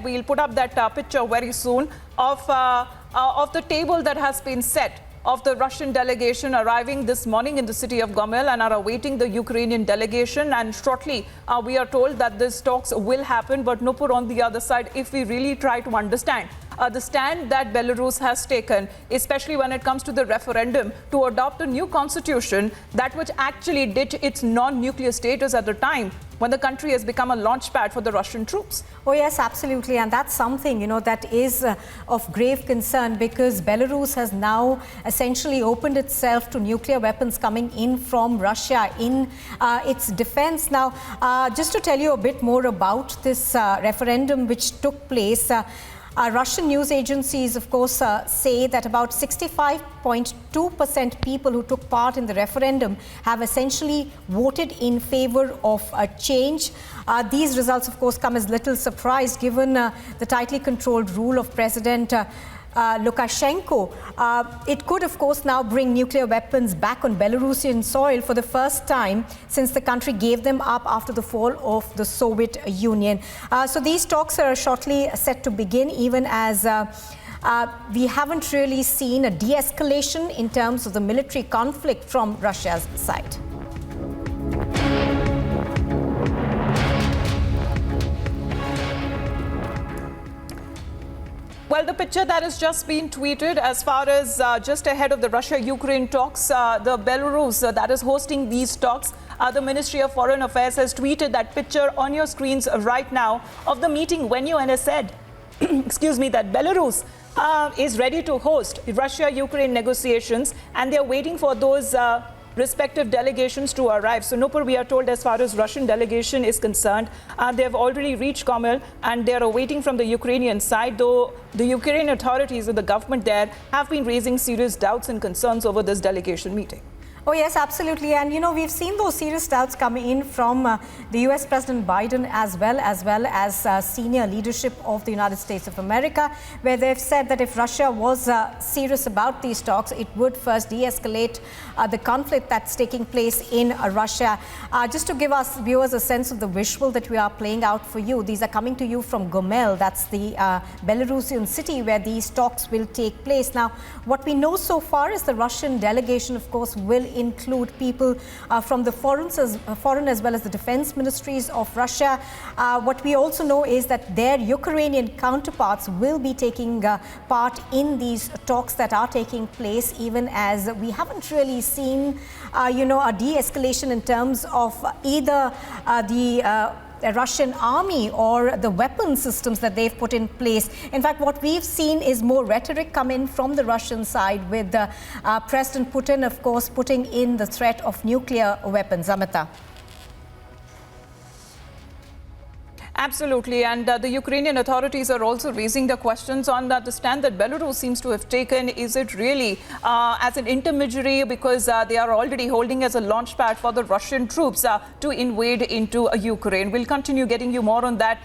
ahead. We'll put up that picture very soon of the table that has been set of the Russian delegation arriving this morning in the city of GOMEL and are awaiting the Ukrainian delegation. And shortly, we are told that these talks will happen. But Nupur, on the other side, if we really try to understand the stand that Belarus has taken, especially when it comes to the referendum to adopt a new constitution, that which actually did its non-nuclear status at the time when the country has become a launchpad for the Russian troops. Oh, yes, absolutely. And that's something, that is of grave concern, because Belarus has now essentially opened itself to nuclear weapons coming in from Russia in its defense. Now, just to tell you a bit more about this referendum which took place, Russian news agencies, of course, say that about 65.2% people who took part in the referendum have essentially voted in favor of a change. These results, of course, come as little surprise given the tightly controlled rule of President Lukashenko. It could, of course, now bring nuclear weapons back on Belarusian soil for the first time since the country gave them up after the fall of the Soviet Union. So these talks are shortly set to begin, even as we haven't really seen a de-escalation in terms of the military conflict from Russia's side. Well, the picture that has just been tweeted as far as just ahead of the Russia-Ukraine talks, the Belarus that is hosting these talks, the Ministry of Foreign Affairs has tweeted that picture on your screens right now of the meeting venue and has said, excuse me, that Belarus is ready to host Russia-Ukraine negotiations and they're waiting for those respective delegations to arrive. So, Nupur, we are told as far as Russian delegation is concerned, they have already reached GOMEL and they are awaiting from the Ukrainian side, though the Ukrainian authorities and the government there have been raising serious doubts and concerns over this delegation meeting. Oh, yes, absolutely. And, we've seen those serious doubts coming in from the US President Biden as well as senior leadership of the United States of America, where they've said that if Russia was serious about these talks, it would first de-escalate the conflict that's taking place in Russia. Just to give us viewers a sense of the visual that we are playing out for you, these are coming to you from GOMEL. That's the Belarusian city where these talks will take place. Now, what we know so far is the Russian delegation, of course, will include people from the foreign as well as the defense ministries of Russia. What we also know is that their Ukrainian counterparts will be taking part in these talks that are taking place, even as we haven't really seen, a de-escalation in terms of either the Russian army or the weapon systems that they've put in place. In fact, what we've seen is more rhetoric come in from the Russian side, with President Putin, of course, putting in the threat of nuclear weapons. Amita. Absolutely. And the Ukrainian authorities are also raising the questions on the stand that Belarus seems to have taken. Is it really as an intermediary, because they are already holding as a launchpad for the Russian troops to invade into Ukraine? We'll continue getting you more on that.